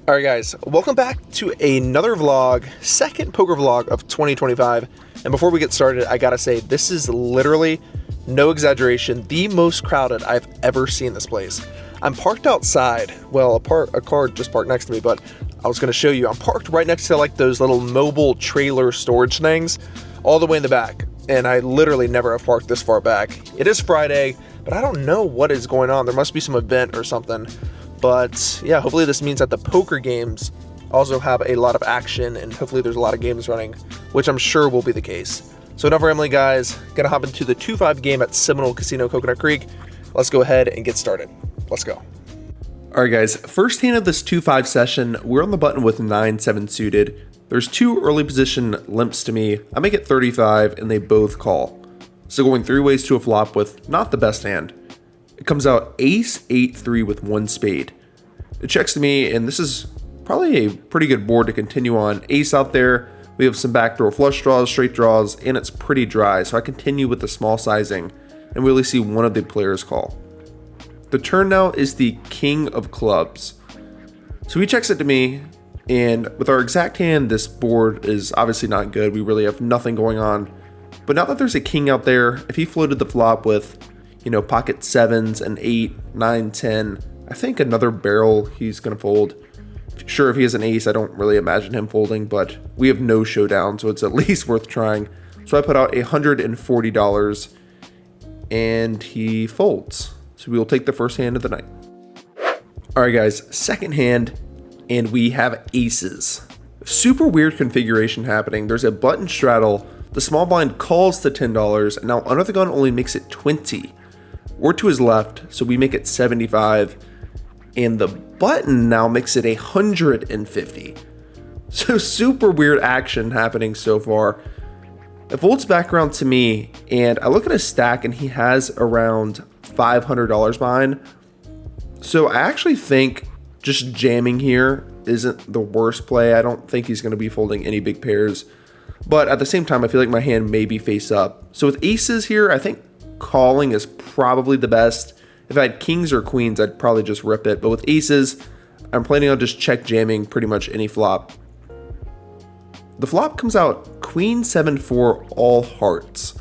Alright guys, welcome back to another vlog, second poker vlog of 2025. And before we get started, I gotta say, this is literally, no exaggeration, the most crowded I've ever seen this place. I'm parked outside, well, a car just parked next to me, but I was gonna show you, I'm parked right next to like those little mobile trailer storage things, all the way in the back. And I literally never have parked this far back. It is Friday, but I don't know what is going on. There must be some event or something. But yeah, hopefully this means that the poker games also have a lot of action and hopefully there's a lot of games running, which I'm sure will be the case. So enough rambling guys, gonna hop into the 2-5 game at Seminole Casino Coconut Creek. Let's go ahead and get started. Let's go. All right guys, first hand of this 2-5 session, we're on the button with 9-7 suited. There's two early position limps to me. I make it 35 and they both call. So going three ways to a flop with not the best hand. It comes out ace 8-3 with one spade. It checks to me, and this is probably a pretty good board to continue on. Ace out there, we have some backdoor flush draws, straight draws, and it's pretty dry, so I continue with the small sizing and really see one of the players call. The turn now is the king of clubs. So he checks it to me, and with our exact hand, this board is obviously not good. We really have nothing going on. But now that there's a king out there, if he floated the flop with pocket sevens and 8, 9, 10. I think another barrel he's going to fold. Sure, if he has an ace, I don't really imagine him folding, but we have no showdown, so it's at least worth trying. So I put out $140 and he folds. So we will take the first hand of the night. All right, guys, second hand, and we have aces. Super weird configuration happening. There's a button straddle. The small blind calls to $10, and now under the gun only makes it 20. We're to his left, so we make it 75, and the button now makes it 150. So super weird action happening so far. It folds back around to me, and I look at his stack, and he has around $500 behind. So I actually think just jamming here isn't the worst play. I don't think he's going to be folding any big pairs, but at the same time, I feel like my hand may be face up. So with aces here, I think calling is probably the best. If I had kings or queens, I'd probably just rip it. But with aces, I'm planning on just check jamming pretty much any flop. The flop comes out queen 7-4 all hearts.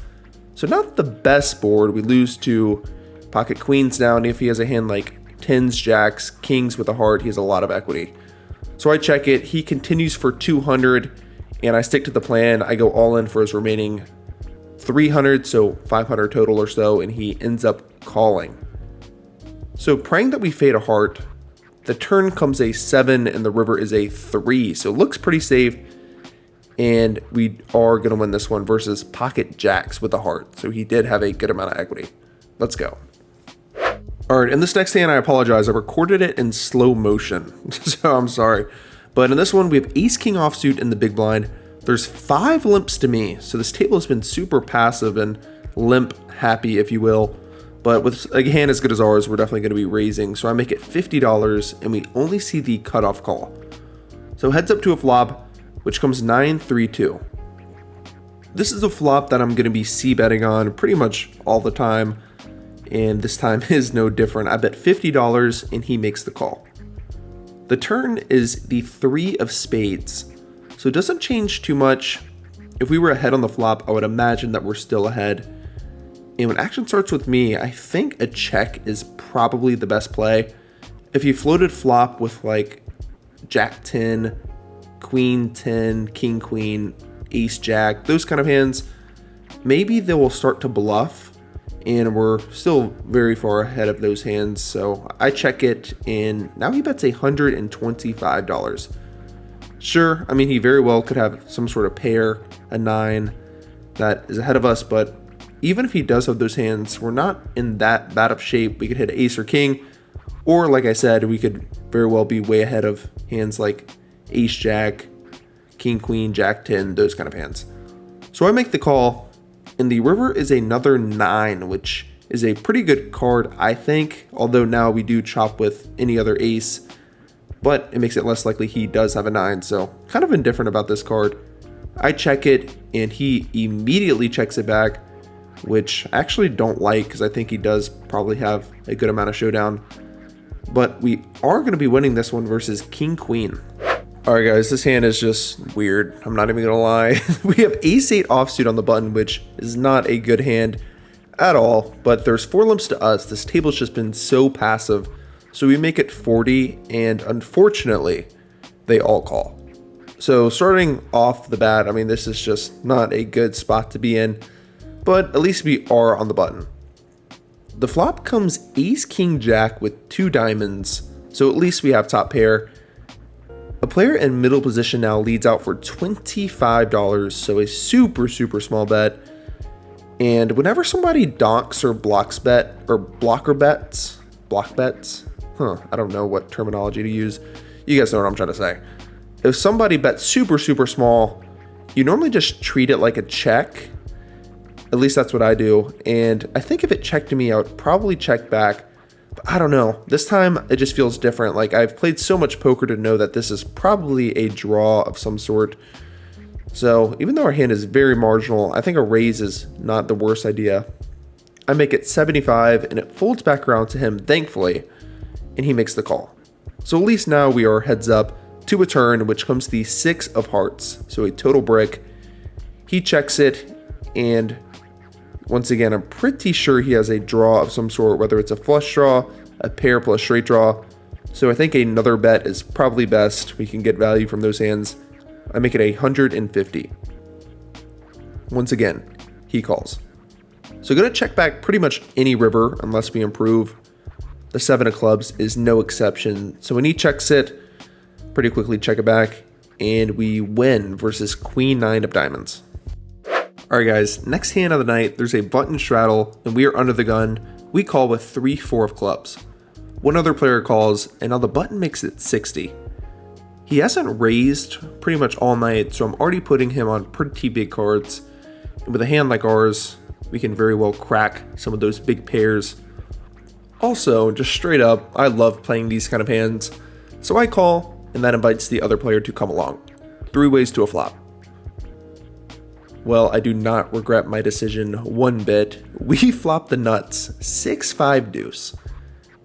So not the best board. We lose to pocket queens now. And if he has a hand like tens, jacks, kings with a heart, he has a lot of equity. So I check it. He continues for 200 and I stick to the plan. I go all in for his remaining 300, so 500 total or so, and he ends up calling. So praying that we fade a heart, the turn comes a 7 and the river is a 3, so it looks pretty safe, and we are going to win this one versus pocket jacks with a heart, so he did have a good amount of equity. Let's go. All right, in this next hand, I apologize, I recorded it in slow motion, so I'm sorry. But in this one, we have ace king offsuit in the big blind. There's 5 limps to me, so this table has been super passive and limp happy, if you will. But with a hand as good as ours, we're definitely going to be raising. So I make it $50, and we only see the cutoff call. So heads up to a flop, which comes 9-3-2. This is a flop that I'm going to be c-betting on pretty much all the time, and this time is no different. I bet $50, and he makes the call. The turn is the 3 of spades. So it doesn't change too much. If we were ahead on the flop, I would imagine that we're still ahead. And when action starts with me, I think a check is probably the best play. If you floated flop with like jack 10, queen 10, king queen, ace jack, those kind of hands, maybe they will start to bluff. And we're still very far ahead of those hands. So I check it, and now he bets $125. Sure, I mean, he very well could have some sort of pair, a 9 that is ahead of us, but even if he does have those hands, we're not in that bad of shape. We could hit ace or king, or like I said, we could very well be way ahead of hands like ace jack, king queen, jack 10, those kind of hands. So I make the call, and the river is another 9, which is a pretty good card, I think, although now we do chop with any other ace. But it makes it less likely he does have a 9, so kind of indifferent about this card. I check it, and he immediately checks it back, which I actually don't like because I think he does probably have a good amount of showdown. but we are going to be winning this one versus King Queen. All right, guys, this hand is just weird. I'm not even going to lie. We have Ace-8 offsuit on the button, which is not a good hand at all, but there's 4 limps to us. This table's just been so passive, so we make it 40, and unfortunately, they all call. So starting off the bat, I mean, this is just not a good spot to be in, but at least we are on the button. The flop comes Ace King Jack with 2 diamonds, so at least we have top pair. A player in middle position now leads out for $25, so a super small bet. And whenever somebody donks or blocks bet, or block bets, I don't know what terminology to use. You guys know what I'm trying to say. If somebody bets super small, you normally just treat it like a check. At least that's what I do. And I think if it checked to me, I would probably check back. But I don't know. This time, it just feels different. Like, I've played so much poker to know that this is probably a draw of some sort. So, even though our hand is very marginal, I think a raise is not the worst idea. I make it 75, and it folds back around to him, thankfully, and he makes the call. So, at least now we are heads up to a turn, which comes the 6 of hearts, so a total brick. He checks it, and once again, I'm pretty sure he has a draw of some sort, whether it's a flush draw, a pair plus straight draw. So I think another bet is probably best. We can get value from those hands. I make it 150. Once again, he calls. So going to check back pretty much any river unless we improve. The 7 of clubs is no exception. So when he checks it, pretty quickly check it back, and we win versus Queen 9 of diamonds. Alright guys, next hand of the night, there's a button straddle, and we are under the gun. We call with 3-4 of clubs. One other player calls, and now the button makes it 60. He hasn't raised pretty much all night, so I'm already putting him on pretty big cards. And with a hand like ours, we can very well crack some of those big pairs. Also, just straight up, I love playing these kind of hands. So I call, and that invites the other player to come along. 3 ways to a flop. Well, I do not regret my decision one bit. We flop the nuts, 6-5 deuce.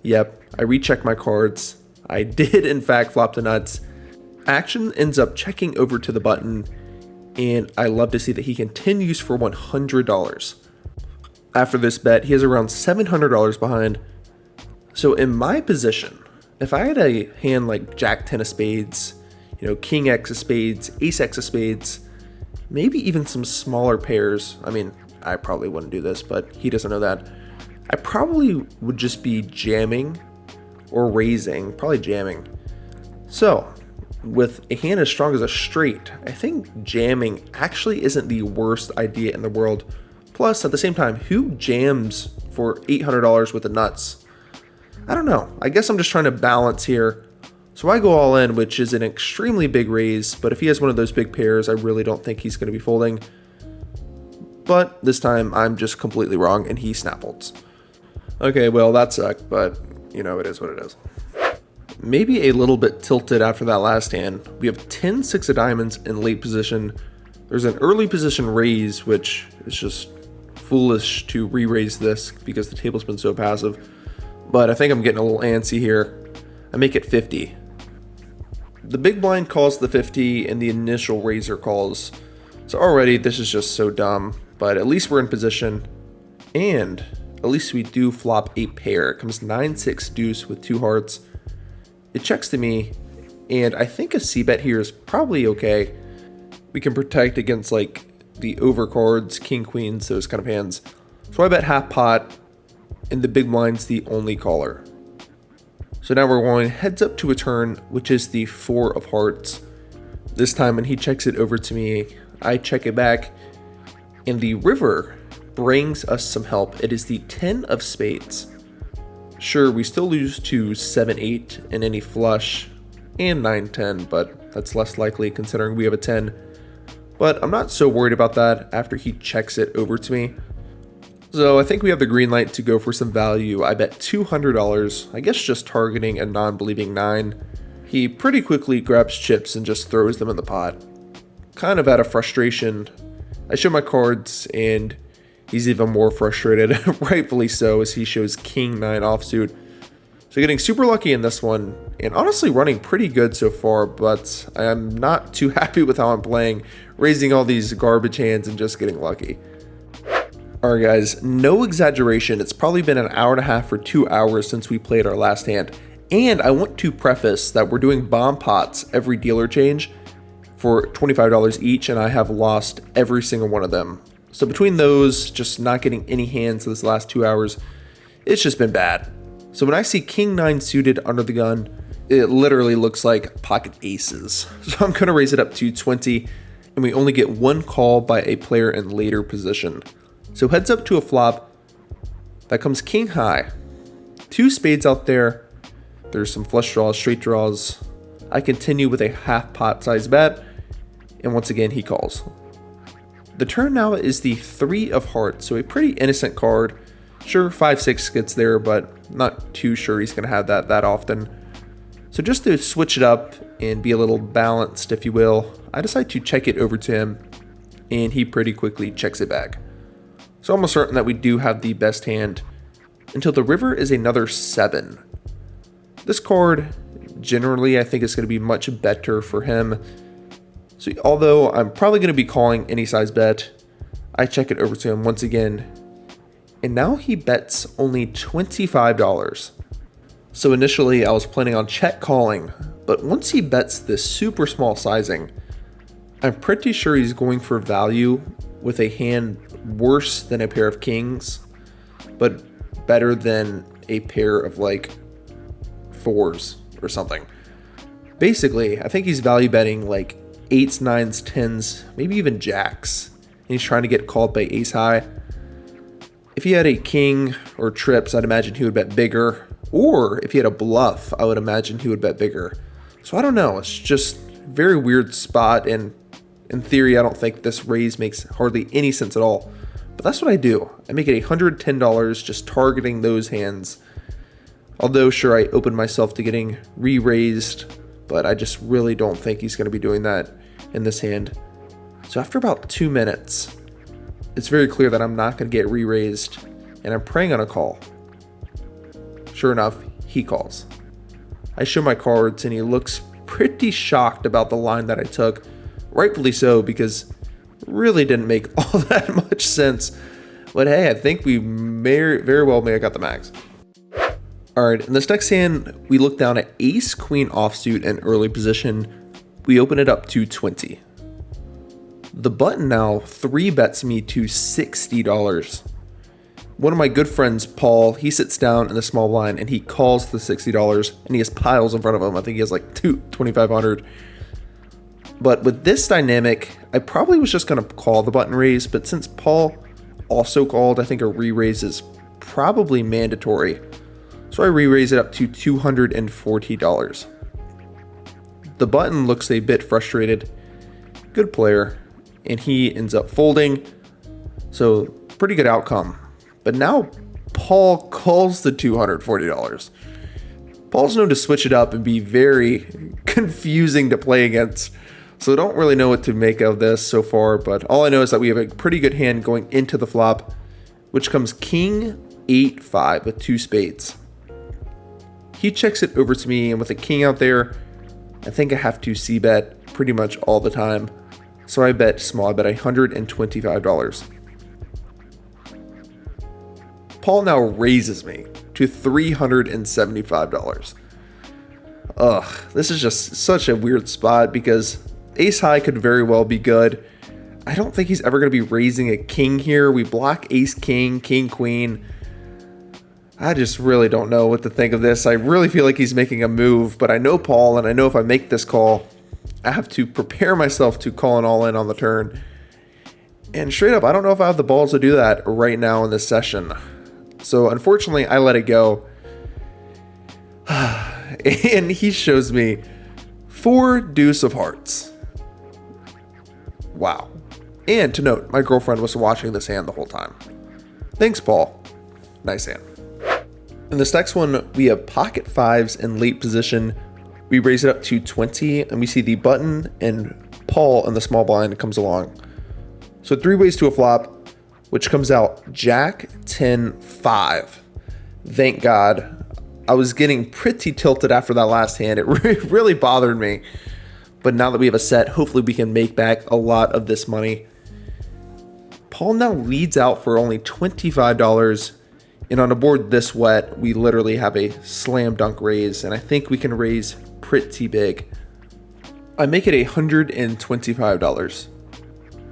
Yep, I rechecked my cards. I did in fact flop the nuts. Action ends up checking over to the button, and I love to see that he continues for $100. After this bet, he has around $700 behind. So in my position, if I had a hand like Jack 10 of spades, King X of spades, Ace X of spades, maybe even some smaller pairs. I mean, I probably wouldn't do this, but he doesn't know that. I probably would just be jamming or raising, probably jamming. So, with a hand as strong as a straight, I think jamming actually isn't the worst idea in the world. Plus, at the same time, who jams for $800 with the nuts? I don't know. I guess I'm just trying to balance here. So I go all in, which is an extremely big raise, but if he has one of those big pairs, I really don't think he's going to be folding. But this time, I'm just completely wrong, and he snap folds. Okay, well, that sucked, but, it is what it is. Maybe a little bit tilted after that last hand. We have 10-6 of diamonds in late position. There's an early position raise, which is just foolish to re-raise this because the table's been so passive. But I think I'm getting a little antsy here. I make it 50. The big blind calls the 50 and the initial raiser calls. So already this is just so dumb, but at least we're in position. And at least we do flop a pair. It comes 9-6 deuce with 2 hearts. It checks to me, and I think a c-bet here is probably okay. We can protect against like the overcards, king, queens, those kind of hands. So I bet half pot, and the big blind's the only caller. So now we're going heads up to a turn, which is the 4 of hearts. This time when he checks it over to me, I check it back, and the river brings us some help. It is the 10 of spades. Sure, we still lose to 7-8 in any flush, and 9-10, but that's less likely considering we have a 10. But I'm not so worried about that after he checks it over to me. So I think we have the green light to go for some value. I bet $200, I guess just targeting a non-believing 9. He pretty quickly grabs chips and just throws them in the pot. Kind of out of frustration, I show my cards and he's even more frustrated, rightfully so, as he shows king 9 offsuit. So getting super lucky in this one, and honestly running pretty good so far, but I am not too happy with how I'm playing, raising all these garbage hands and just getting lucky. Alright guys, no exaggeration, it's probably been an hour and a half or 2 hours since we played our last hand. And I want to preface that we're doing bomb pots every dealer change for $25 each, and I have lost every single one of them. So between those, just not getting any hands this last 2 hours, it's just been bad. So when I see King 9 suited under the gun, it literally looks like pocket aces. So I'm going to raise it up to 20, and we only get one call by a player in later position. So heads up to a flop. That comes King High. 2 spades out there. There's some flush draws, straight draws. I continue with a half pot size bet, and once again he calls. The turn now is the 3 of hearts, so a pretty innocent card. Sure, 5-6 gets there, but not too sure he's going to have that often. So just to switch it up and be a little balanced, if you will, I decide to check it over to him, and he pretty quickly checks it back. So almost certain that we do have the best hand until the river is another 7. This card, generally, I think is going to be much better for him. So although I'm probably going to be calling any size bet, I check it over to him once again. And now he bets only $25. So initially I was planning on check calling, but once he bets this super small sizing, I'm pretty sure he's going for value with a hand worse than a pair of kings, but better than a pair of like 4s or something. Basically, I think he's value betting like 8s, 9s, 10s, maybe even jacks, and he's trying to get called by ace high. If he had a king or trips, I'd imagine he would bet bigger, or if he had a bluff, I would imagine he would bet bigger. So I don't know, it's just a very weird spot, and in theory, I don't think this raise makes hardly any sense at all. But that's what I do. I make it $110 just targeting those hands. Although, sure, I open myself to getting re-raised, but I just really don't think he's going to be doing that in this hand. So after about 2 minutes, it's very clear that I'm not going to get re-raised, and I'm praying on a call. Sure enough, he calls. I show my cards, and he looks pretty shocked about the line that I took. Rightfully so, because it really didn't make all that much sense. But hey, I think we very well may have got the max. Alright, in this next hand, we look down at ace queen offsuit in early position. We open it up to 20. The button now 3 bets me to $60. One of my good friends, Paul, he sits down in the small blind and he calls the $60, and he has piles in front of him. I think he has like 2,500. But with this dynamic, I probably was just going to call the button raise, but since Paul also called, I think a re-raise is probably mandatory. So I re-raise it up to $240. The button looks a bit frustrated. Good player. And he ends up folding. So pretty good outcome. But now Paul calls the $240. Paul's known to switch it up and be very confusing to play against. So I don't really know what to make of this so far, but all I know is that we have a pretty good hand going into the flop, which comes king 8-5 with 2 spades. He checks it over to me, and with a king out there, I think I have to c-bet pretty much all the time. So I bet small, I bet $125. Paul now raises me to $375. Ugh, this is just such a weird spot because ace high could very well be good. I don't think he's ever going to be raising a king here. We block ace king, king queen. I just really don't know what to think of this. I really feel like he's making a move, but I know Paul, and I know if I make this call, I have to prepare myself to call an all-in on the turn. And straight up, I don't know if I have the balls to do that right now in this session. So unfortunately, I let it go. And he shows me 4 deuce of hearts. Wow. And to note, my girlfriend was watching this hand the whole time. Thanks, Paul. Nice hand. In this next one, we have pocket 5s in late position. We raise it up to 20, and we see the button and Paul in the small blind comes along. So 3 ways to a flop, which comes out jack 10 5. Thank God. I was getting pretty tilted after that last hand. It really bothered me. But now that we have a set, hopefully we can make back a lot of this money. Paul now leads out for only $25. And on a board this wet, we literally have a slam dunk raise. And I think we can raise pretty big. I make it $125.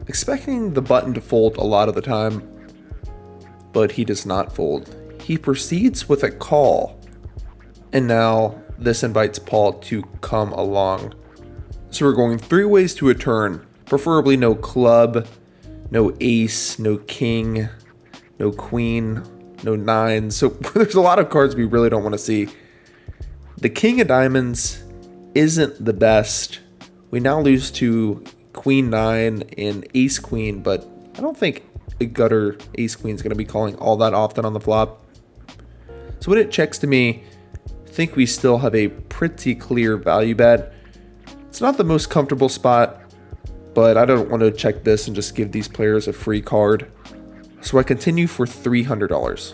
Expecting the button to fold a lot of the time. But he does not fold. He proceeds with a call. And now this invites Paul to come along. So we're going 3 ways to a turn. Preferably no club, no ace, no king, no queen, no nine. So there's a lot of cards we really don't want to see. The king of diamonds isn't the best. We now lose to queen nine and ace queen, but I don't think a gutter ace queen is going to be calling all that often on the flop. So when it checks to me, I think we still have a pretty clear value bet. It's not the most comfortable spot, but I don't want to check this and just give these players a free card. So I continue for $300.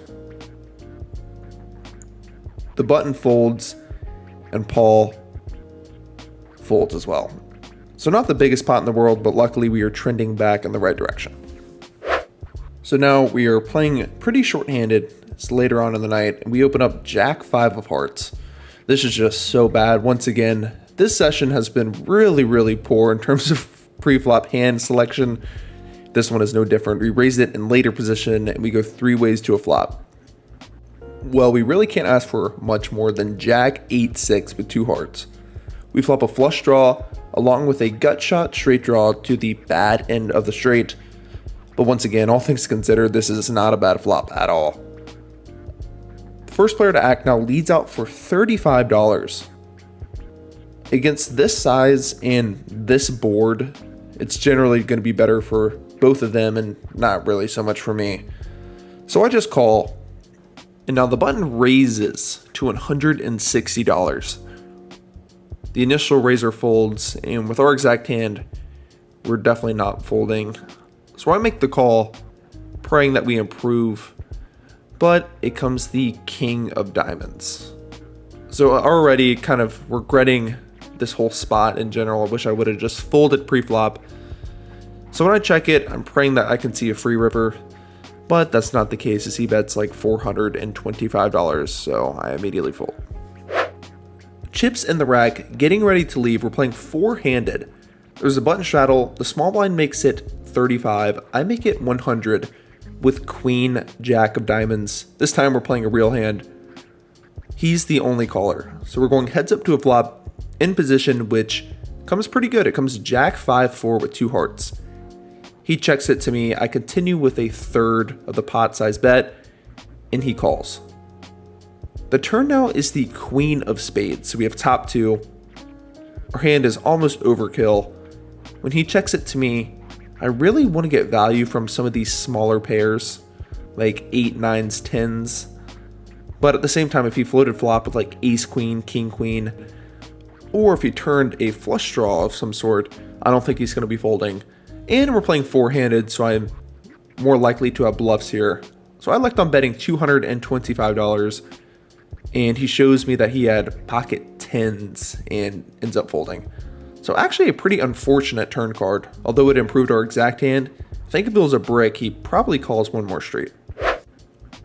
The button folds and Paul folds as well. So not the biggest pot in the world, but luckily we are trending back in the right direction. So now we are playing pretty short-handed. It's later on in the night, and we open up Jack 5 of hearts. This is just so bad. Once again, this session has been really poor in terms of pre-flop hand selection. This one is no different. We raise it in later position, and we go 3 ways to a flop. Well, we really can't ask for much more than Jack 8-6 with 2 hearts. We flop a flush draw, along with a gut shot straight draw to the bad end of the straight. But once again, all things considered, this is not a bad flop at all. The first player to act now leads out for $35. Against this size and this board, it's generally going to be better for both of them and not really so much for me. So I just call. And now the button raises to $160. The initial raiser folds, and with our exact hand, we're definitely not folding. So I make the call, praying that we improve, but it comes the king of diamonds. So already kind of regretting this whole spot in general. I wish I would have just folded pre-flop. So when I check it, I'm praying that I can see a free river, but that's not the case as he bets like $425, so I immediately fold. Chips in the rack, getting ready to leave. We're playing 4-handed. There's a button straddle. The small blind makes it 35. I make it 100 with queen jack of diamonds. This time we're playing a real hand. He's the only caller. So we're going heads up to a flop in position, which comes pretty good. It comes Jack 5-4 with 2 hearts. He checks it to me. I continue with a third of the pot size bet, and he calls. The turn now is the queen of spades. So we have top 2. Our hand is almost overkill. When he checks it to me, I really want to get value from some of these smaller pairs, like 8, 9s, 10s. But at the same time, if he floated flop with like ace, queen, king, queen, or if he turned a flush draw of some sort, I don't think he's going to be folding. And we're playing 4-handed, so I'm more likely to have bluffs here. So I elect on betting $225, and he shows me that he had pocket 10s and ends up folding. So actually a pretty unfortunate turn card. Although it improved our exact hand, I think if it was a brick, he probably calls one more straight.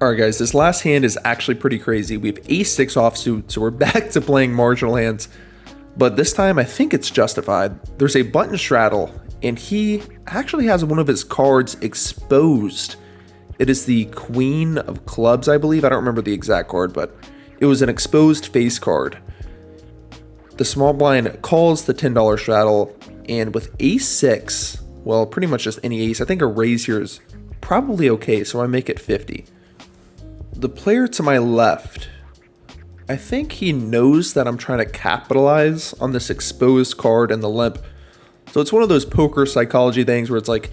Alright guys, this last hand is actually pretty crazy. We have ace-6 offsuit, so we're back to playing marginal hands. But this time I think it's justified. There's a button straddle, and he actually has one of his cards exposed. It is the queen of clubs, I believe. I don't remember the exact card, but it was an exposed face card. The small blind calls the $10 straddle, and with ace-6, well, pretty much just any ace, I think a raise here is probably okay, so I make it 50. The player to my left, I think he knows that I'm trying to capitalize on this exposed card and the limp. So it's one of those poker psychology things where it's like,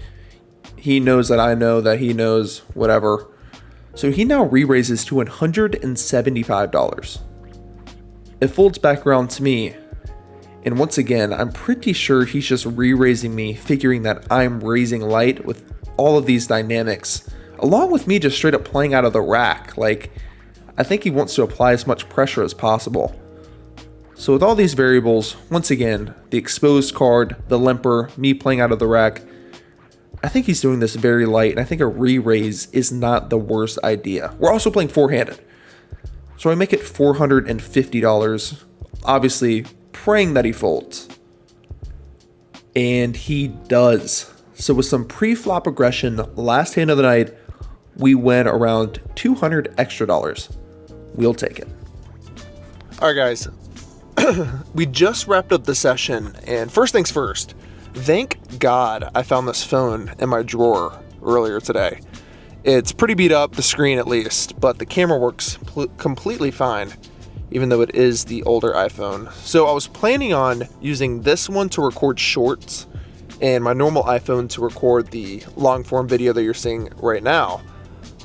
he knows that I know that he knows, whatever. So he now re-raises to $175. It folds back around to me, and once again, I'm pretty sure he's just re-raising me, figuring that I'm raising light with all of these dynamics, along with me just straight up playing out of the rack. Like, I think he wants to apply as much pressure as possible. So with all these variables, once again, the exposed card, the limper, me playing out of the rack, I think he's doing this very light, and I think a re-raise is not the worst idea. We're also playing four-handed. So I make it $450, obviously praying that he folds. And he does. So with some pre-flop aggression, last hand of the night, we win around $200 extra. We'll take it. All right, guys. We just wrapped up the session, and first things first, thank God I found this phone in my drawer earlier today. It's pretty beat up, the screen at least, but the camera works completely fine, even though it is the older iPhone. So I was planning on using this one to record shorts and my normal iPhone to record the long form video that you're seeing right now.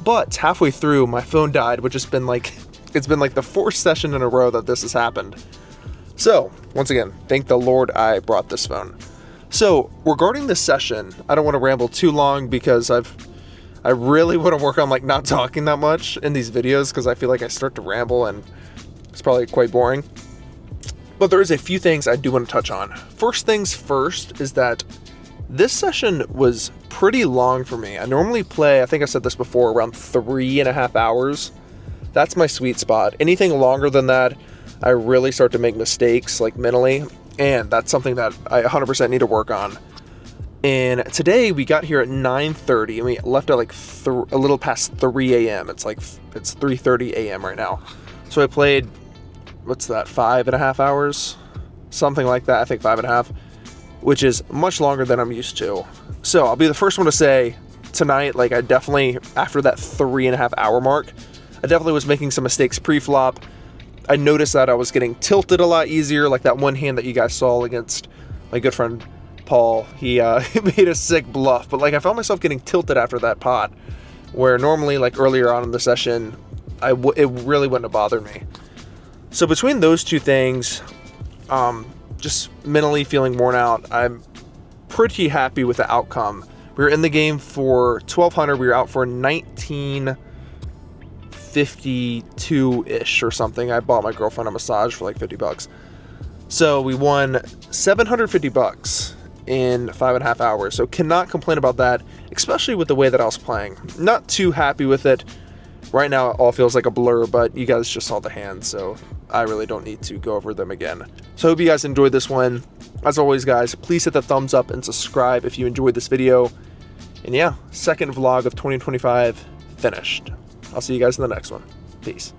But halfway through, my phone died, which has been like, it's been like the fourth session in a row that this has happened. So once again, thank the Lord I brought this phone. So regarding this session, I don't want to ramble too long because I really want to work on like not talking that much in these videos because I feel like I start to ramble and it's probably quite boring. But there is a few things I do want to touch on. First things first is that this session was pretty long for me. I normally play, I think I said this before, around 3.5 hours. That's my sweet spot. Anything longer than that, I really start to make mistakes like mentally, and that's something that I 100% need to work on. And today we got here at 9:30 and we left at like a little past 3 a.m. It's 3:30 a.m. right now. So I played, what's that, 5.5 hours? Something like that, I think 5.5, which is much longer than I'm used to. So I'll be the first one to say tonight, like I definitely, after that 3.5 hour mark, I definitely was making some mistakes pre-flop. I noticed that I was getting tilted a lot easier, like that one hand that you guys saw against my good friend Paul. He made a sick bluff, but like I found myself getting tilted after that pot, where normally like earlier on in the session, it really wouldn't have bothered me. So between those two things, just mentally feeling worn out, I'm pretty happy with the outcome. We were in the game for 1,200. We were out for 1952-ish or something. I bought my girlfriend a massage for like $50. So we won $750 in 5.5 hours. So cannot complain about that, especially with the way that I was playing. Not too happy with it. Right now, it all feels like a blur, but you guys just saw the hands, so I really don't need to go over them again. So I hope you guys enjoyed this one. As always, guys, please hit the thumbs up and subscribe if you enjoyed this video. And yeah, second vlog of 2025 finished. I'll see you guys in the next one. Peace.